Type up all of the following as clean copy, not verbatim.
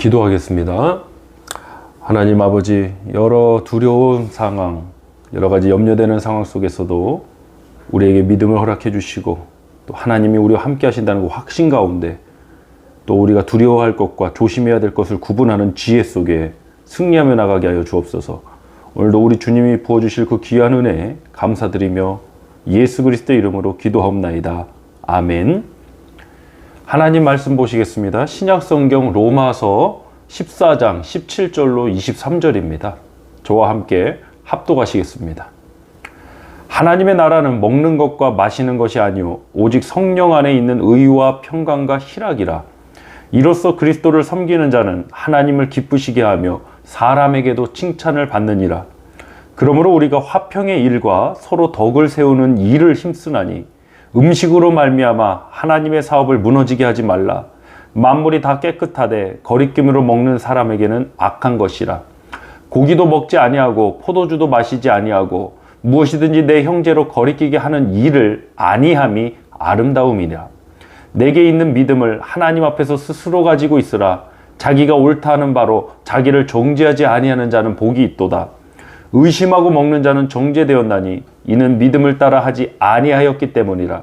기도하겠습니다. 하나님 아버지, 여러 두려운 상황, 여러 가지 염려되는 상황 속에서도 우리에게 믿음을 허락해 주시고 또 하나님이 우리와 함께 하신다는 그 확신 가운데 또 우리가 두려워할 것과 조심해야 될 것을 구분하는 지혜 속에 승리하며 나가게 하여 주옵소서. 오늘도 우리 주님이 부어주실 그 귀한 은혜에 감사드리며 예수 그리스도의 이름으로 기도하옵나이다. 아멘. 하나님 말씀 보시겠습니다. 신약성경 로마서 14장 17절로 23절입니다. 저와 함께 합독하시겠습니다. 하나님의 나라는 먹는 것과 마시는 것이 아니오 오직 성령 안에 있는 의와 평강과 희락이라. 이로써 그리스도를 섬기는 자는 하나님을 기쁘시게 하며 사람에게도 칭찬을 받느니라. 그러므로 우리가 화평의 일과 서로 덕을 세우는 일을 힘쓰나니 음식으로 말미암아 하나님의 사업을 무너지게 하지 말라. 만물이 다 깨끗하되 거리낌으로 먹는 사람에게는 악한 것이라. 고기도 먹지 아니하고 포도주도 마시지 아니하고 무엇이든지 내 형제로 거리끼게 하는 일을 아니함이 아름다움이라. 내게 있는 믿음을 하나님 앞에서 스스로 가지고 있으라. 자기가 옳다 하는 바로 자기를 정죄하지 아니하는 자는 복이 있도다. 의심하고 먹는 자는 정죄되었나니 이는 믿음을 따라 하지 아니하였기 때문이라.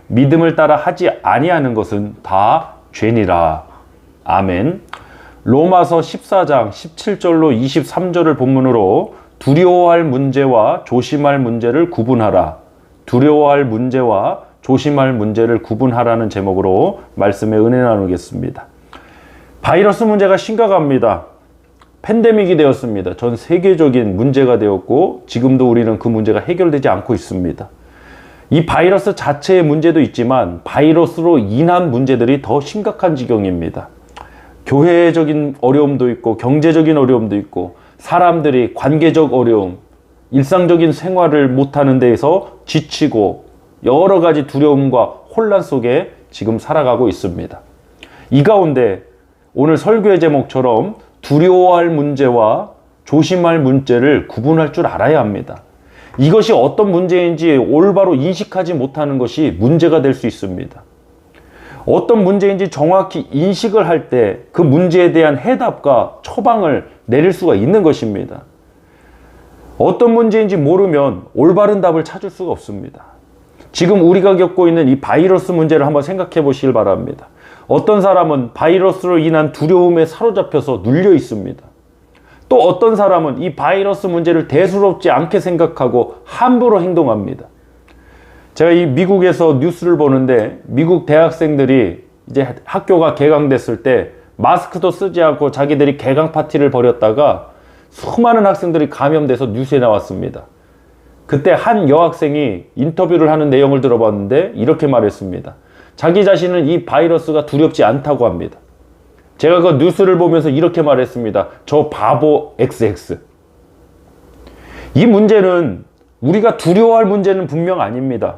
믿음을 따라 하지 아니하는 것은 다 죄니라. 아멘. 로마서 14장 17절로 23절을 본문으로 두려워할 문제와 조심할 문제를 구분하라. 두려워할 문제와 조심할 문제를 구분하라는 제목으로 말씀의 은혜 나누겠습니다. 바이러스 문제가 심각합니다. 팬데믹이 되었습니다. 전 세계적인 문제가 되었고 지금도 우리는 그 문제가 해결되지 않고 있습니다. 이 바이러스 자체의 문제도 있지만 바이러스로 인한 문제들이 더 심각한 지경입니다. 교회적인 어려움도 있고 경제적인 어려움도 있고 사람들이 관계적 어려움, 일상적인 생활을 못하는 데에서 지치고 여러 가지 두려움과 혼란 속에 지금 살아가고 있습니다. 이 가운데 오늘 설교의 제목처럼 두려워할 문제와 조심할 문제를 구분할 줄 알아야 합니다. 이것이 어떤 문제인지 올바로 인식하지 못하는 것이 문제가 될 수 있습니다. 어떤 문제인지 정확히 인식을 할 때 그 문제에 대한 해답과 처방을 내릴 수가 있는 것입니다. 어떤 문제인지 모르면 올바른 답을 찾을 수가 없습니다. 지금 우리가 겪고 있는 이 바이러스 문제를 한번 생각해 보시길 바랍니다. 어떤 사람은 바이러스로 인한 두려움에 사로잡혀서 눌려 있습니다. 또 어떤 사람은 이 바이러스 문제를 대수롭지 않게 생각하고 함부로 행동합니다. 제가 이 미국에서 뉴스를 보는데 미국 대학생들이 이제 학교가 개강됐을 때 마스크도 쓰지 않고 자기들이 개강 파티를 벌였다가 수많은 학생들이 감염돼서 뉴스에 나왔습니다. 그때 한 여학생이 인터뷰를 하는 내용을 들어봤는데 이렇게 말했습니다. 자기 자신은 이 바이러스가 두렵지 않다고 합니다. 제가 그 뉴스를 보면서 이렇게 말했습니다. 저 바보 XX. 이 문제는 우리가 두려워할 문제는 분명 아닙니다.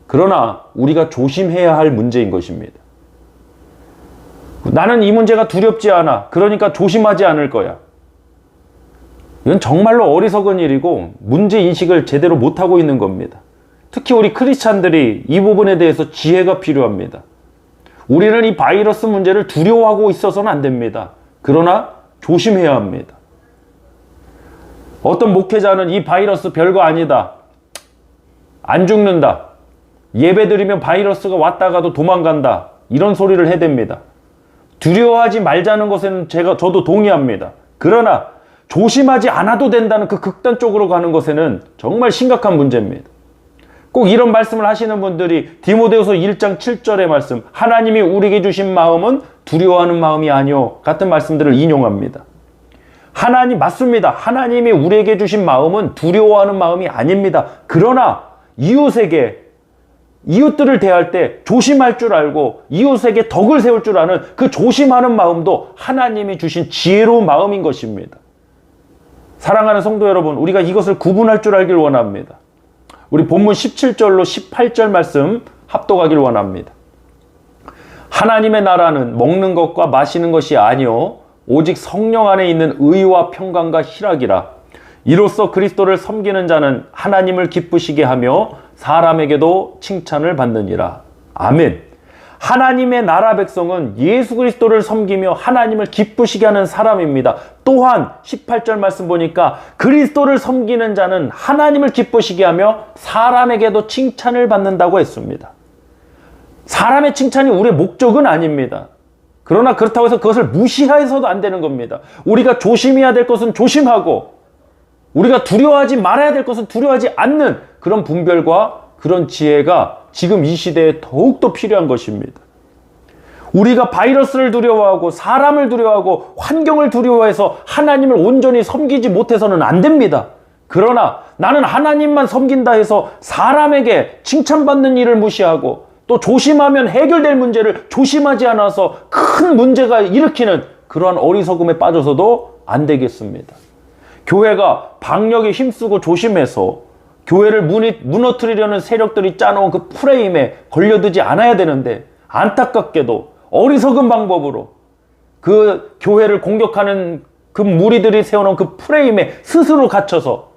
그러나 우리가 조심해야 할 문제인 것입니다. 나는 이 문제가 두렵지 않아. 그러니까 조심하지 않을 거야. 이건 정말로 어리석은 일이고 문제인식을 제대로 못하고 있는 겁니다. 특히 우리 크리스찬들이 이 부분에 대해서 지혜가 필요합니다. 우리는 이 바이러스 문제를 두려워하고 있어서는 안 됩니다. 그러나 조심해야 합니다. 어떤 목회자는 이 바이러스 별거 아니다. 안 죽는다. 예배드리면 바이러스가 왔다가도 도망간다. 이런 소리를 해댑니다. 두려워하지 말자는 것에는 저도 동의합니다. 그러나 조심하지 않아도 된다는 그 극단 쪽으로 가는 것에는 정말 심각한 문제입니다. 꼭 이런 말씀을 하시는 분들이 디모데후서 1장 7절의 말씀, 하나님이 우리에게 주신 마음은 두려워하는 마음이 아니오 같은 말씀들을 인용합니다. 하나님 맞습니다. 하나님이 우리에게 주신 마음은 두려워하는 마음이 아닙니다. 그러나 이웃들을 대할 때 조심할 줄 알고 이웃에게 덕을 세울 줄 아는 그 조심하는 마음도 하나님이 주신 지혜로운 마음인 것입니다. 사랑하는 성도 여러분, 우리가 이것을 구분할 줄 알길 원합니다. 우리 본문 17절로 18절 말씀 합독하길 원합니다. 하나님의 나라는 먹는 것과 마시는 것이 아니오 오직 성령 안에 있는 의와 평강과 희락이라. 이로써 그리스도를 섬기는 자는 하나님을 기쁘시게 하며 사람에게도 칭찬을 받느니라. 아멘. 하나님의 나라 백성은 예수 그리스도를 섬기며 하나님을 기쁘시게 하는 사람입니다. 또한 18절 말씀 보니까 그리스도를 섬기는 자는 하나님을 기쁘시게 하며 사람에게도 칭찬을 받는다고 했습니다. 사람의 칭찬이 우리의 목적은 아닙니다. 그러나 그렇다고 해서 그것을 무시해서도 안 되는 겁니다. 우리가 조심해야 될 것은 조심하고 우리가 두려워하지 말아야 될 것은 두려워하지 않는 그런 분별과 그런 지혜가 지금 이 시대에 더욱더 필요한 것입니다. 우리가 바이러스를 두려워하고 사람을 두려워하고 환경을 두려워해서 하나님을 온전히 섬기지 못해서는 안 됩니다. 그러나 나는 하나님만 섬긴다 해서 사람에게 칭찬받는 일을 무시하고 또 조심하면 해결될 문제를 조심하지 않아서 큰 문제가 일으키는 그러한 어리석음에 빠져서도 안 되겠습니다. 교회가 방역에 힘쓰고 조심해서 교회를 무너뜨리려는 세력들이 짜놓은 그 프레임에 걸려들지 않아야 되는데 안타깝게도 어리석은 방법으로 그 교회를 공격하는 그 무리들이 세워놓은 그 프레임에 스스로 갇혀서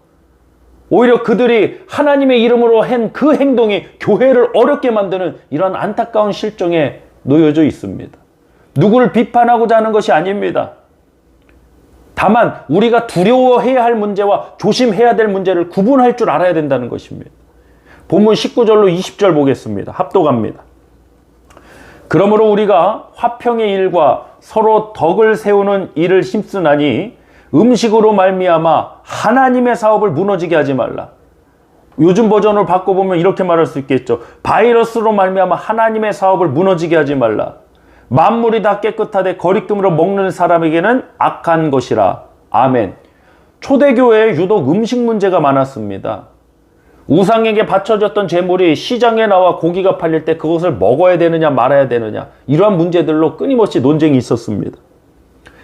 오히려 그들이 하나님의 이름으로 한 그 행동이 교회를 어렵게 만드는 이런 안타까운 실정에 놓여져 있습니다. 누구를 비판하고자 하는 것이 아닙니다. 다만 우리가 두려워해야 할 문제와 조심해야 될 문제를 구분할 줄 알아야 된다는 것입니다. 본문 19절로 20절 보겠습니다. 합독합니다. 그러므로 우리가 화평의 일과 서로 덕을 세우는 일을 힘쓰나니 음식으로 말미암아 하나님의 사업을 무너지게 하지 말라. 요즘 버전으로 바꿔보면 이렇게 말할 수 있겠죠. 바이러스로 말미암아 하나님의 사업을 무너지게 하지 말라. 만물이 다 깨끗하되 거리낌으로 먹는 사람에게는 악한 것이라. 아멘. 초대교회에 유독 음식 문제가 많았습니다. 우상에게 바쳐졌던 제물이 시장에 나와 고기가 팔릴 때 그것을 먹어야 되느냐 말아야 되느냐 이러한 문제들로 끊임없이 논쟁이 있었습니다.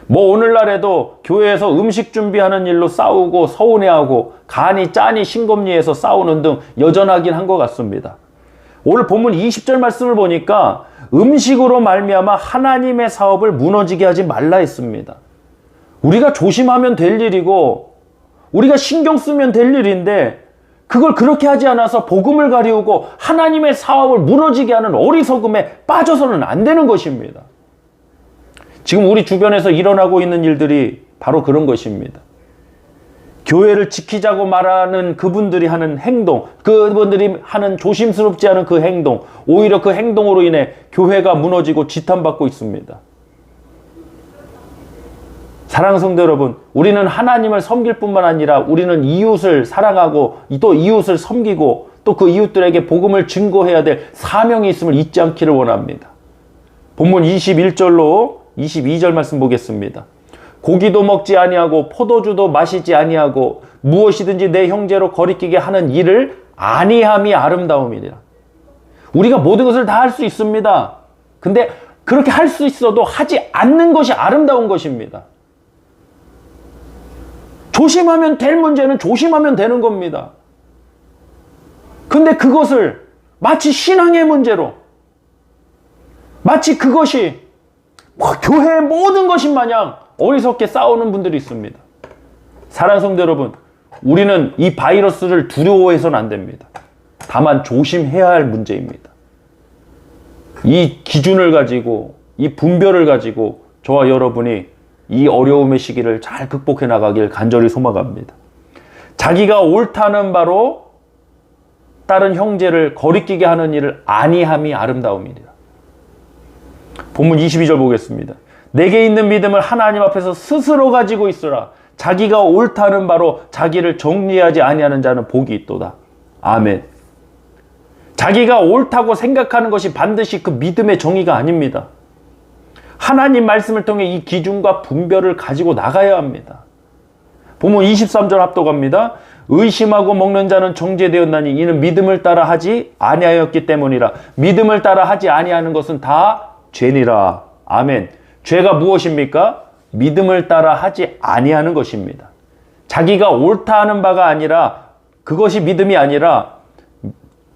오늘날에도 교회에서 음식 준비하는 일로 싸우고 서운해하고 간이 짜니 싱겁니해서 싸우는 등 여전하긴 한 것 같습니다. 오늘 본문 20절 말씀을 보니까 음식으로 말미암아 하나님의 사업을 무너지게 하지 말라 했습니다. 우리가 조심하면 될 일이고 우리가 신경 쓰면 될 일인데 그걸 그렇게 하지 않아서 복음을 가리우고 하나님의 사업을 무너지게 하는 어리석음에 빠져서는 안 되는 것입니다. 지금 우리 주변에서 일어나고 있는 일들이 바로 그런 것입니다. 교회를 지키자고 말하는 그분들이 하는 행동, 그분들이 하는 조심스럽지 않은 그 행동, 오히려 그 행동으로 인해 교회가 무너지고 지탄받고 있습니다. 사랑하는 성도 여러분, 우리는 하나님을 섬길 뿐만 아니라 우리는 이웃을 사랑하고 또 이웃을 섬기고 또 그 이웃들에게 복음을 증거해야 될 사명이 있음을 잊지 않기를 원합니다. 본문 21절로 22절 말씀 보겠습니다. 고기도 먹지 아니하고 포도주도 마시지 아니하고 무엇이든지 내 형제로 거리끼게 하는 일을 아니함이 아름다움이니라. 우리가 모든 것을 다 할 수 있습니다. 근데 그렇게 할 수 있어도 하지 않는 것이 아름다운 것입니다. 조심하면 될 문제는 조심하면 되는 겁니다. 근데 그것을 마치 신앙의 문제로 마치 그것이 교회의 모든 것인 마냥 어리석게 싸우는 분들이 있습니다. 사랑하는 성도 여러분, 우리는 이 바이러스를 두려워해서는 안 됩니다. 다만 조심해야 할 문제입니다. 이 기준을 가지고 이 분별을 가지고 저와 여러분이 이 어려움의 시기를 잘 극복해 나가길 간절히 소망합니다. 자기가 옳다는 바로 다른 형제를 거리끼게 하는 일을 아니함이 아름다움이니라. 본문 22절 보겠습니다. 내게 있는 믿음을 하나님 앞에서 스스로 가지고 있으라. 자기가 옳다는 바로 자기를 정리하지 아니하는 자는 복이 있도다. 아멘. 자기가 옳다고 생각하는 것이 반드시 그 믿음의 정의가 아닙니다. 하나님 말씀을 통해 이 기준과 분별을 가지고 나가야 합니다. 본문 23절 합독합니다. 의심하고 먹는 자는 정죄되었나니 이는 믿음을 따라 하지 아니하였기 때문이라. 믿음을 따라 하지 아니하는 것은 다 죄니라. 아멘. 죄가 무엇입니까? 믿음을 따라 하지 아니하는 것입니다. 자기가 옳다 하는 바가 아니라 그것이 믿음이 아니라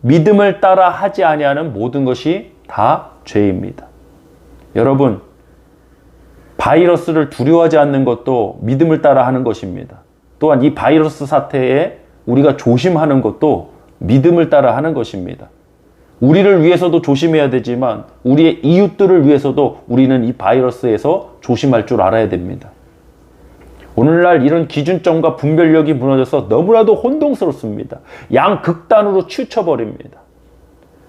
믿음을 따라 하지 아니하는 모든 것이 다 죄입니다. 여러분, 바이러스를 두려워하지 않는 것도 믿음을 따라 하는 것입니다. 또한 이 바이러스 사태에 우리가 조심하는 것도 믿음을 따라 하는 것입니다. 우리를 위해서도 조심해야 되지만 우리의 이웃들을 위해서도 우리는 이 바이러스에서 조심할 줄 알아야 됩니다. 오늘날 이런 기준점과 분별력이 무너져서 너무나도 혼동스럽습니다. 양극단으로 치우쳐버립니다.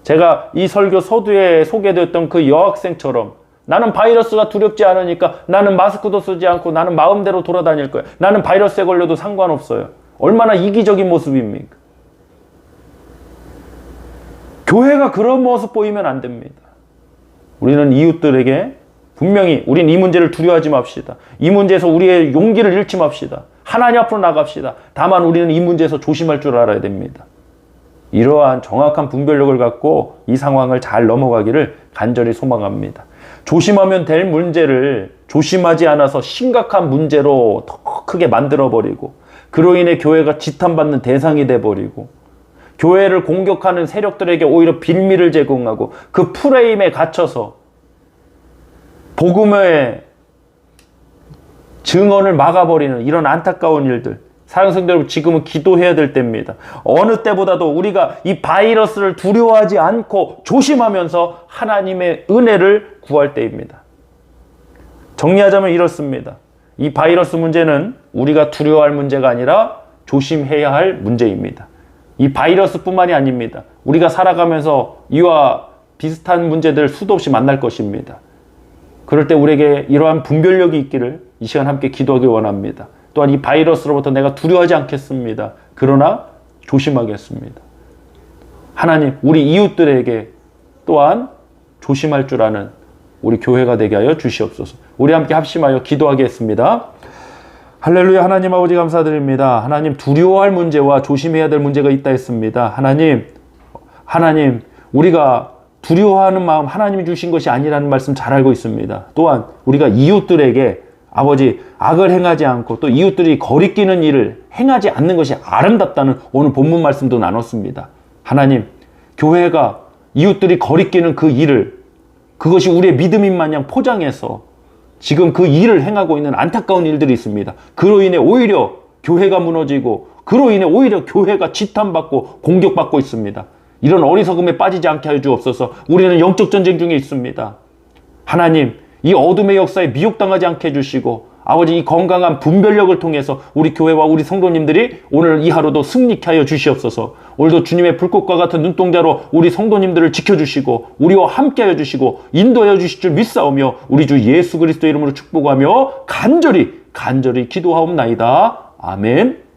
제가 이 설교 서두에 소개됐던 그 여학생처럼 나는 바이러스가 두렵지 않으니까 나는 마스크도 쓰지 않고 나는 마음대로 돌아다닐 거야. 나는 바이러스에 걸려도 상관없어요. 얼마나 이기적인 모습입니까? 교회가 그런 모습 보이면 안 됩니다. 우리는 이웃들에게 분명히 우린 이 문제를 두려워하지 맙시다. 이 문제에서 우리의 용기를 잃지 맙시다. 하나님 앞으로 나갑시다. 다만 우리는 이 문제에서 조심할 줄 알아야 됩니다. 이러한 정확한 분별력을 갖고 이 상황을 잘 넘어가기를 간절히 소망합니다. 조심하면 될 문제를 조심하지 않아서 심각한 문제로 더 크게 만들어버리고 그로 인해 교회가 지탄받는 대상이 돼버리고 교회를 공격하는 세력들에게 오히려 빌미를 제공하고 그 프레임에 갇혀서 복음의 증언을 막아버리는 이런 안타까운 일들. 사랑하는 성도 여러분, 지금은 기도해야 될 때입니다. 어느 때보다도 우리가 이 바이러스를 두려워하지 않고 조심하면서 하나님의 은혜를 구할 때입니다. 정리하자면 이렇습니다. 이 바이러스 문제는 우리가 두려워할 문제가 아니라 조심해야 할 문제입니다. 이 바이러스뿐만이 아닙니다. 우리가 살아가면서 이와 비슷한 문제들 수도 없이 만날 것입니다. 그럴 때 우리에게 이러한 분별력이 있기를 이 시간 함께 기도하기 원합니다. 또한 이 바이러스로부터 내가 두려워하지 않겠습니다. 그러나 조심하겠습니다. 하나님, 우리 이웃들에게 또한 조심할 줄 아는 우리 교회가 되게 하여 주시옵소서. 우리 함께 합심하여 기도하겠습니다. 할렐루야. 하나님 아버지 감사드립니다. 하나님, 두려워할 문제와 조심해야 될 문제가 있다 했습니다. 하나님, 우리가 두려워하는 마음 하나님이 주신 것이 아니라는 말씀 잘 알고 있습니다. 또한 우리가 이웃들에게 아버지 악을 행하지 않고 또 이웃들이 거리끼는 일을 행하지 않는 것이 아름답다는 오늘 본문 말씀도 나눴습니다. 하나님, 교회가 이웃들이 거리끼는 그 일을 그것이 우리의 믿음인 마냥 포장해서 지금 그 일을 행하고 있는 안타까운 일들이 있습니다. 그로 인해 오히려 교회가 무너지고 그로 인해 오히려 교회가 지탄받고 공격받고 있습니다. 이런 어리석음에 빠지지 않게 하여 주옵소서. 우리는 영적 전쟁 중에 있습니다. 하나님, 이 어둠의 역사에 미혹당하지 않게 해주시고 아버지 이 건강한 분별력을 통해서 우리 교회와 우리 성도님들이 오늘 이 하루도 승리케 하여 주시옵소서. 오늘도 주님의 불꽃과 같은 눈동자로 우리 성도님들을 지켜주시고 우리와 함께 하여 주시고 인도하여 주실 줄 믿사오며 우리 주 예수 그리스도 이름으로 축복하며 간절히 기도하옵나이다. 아멘.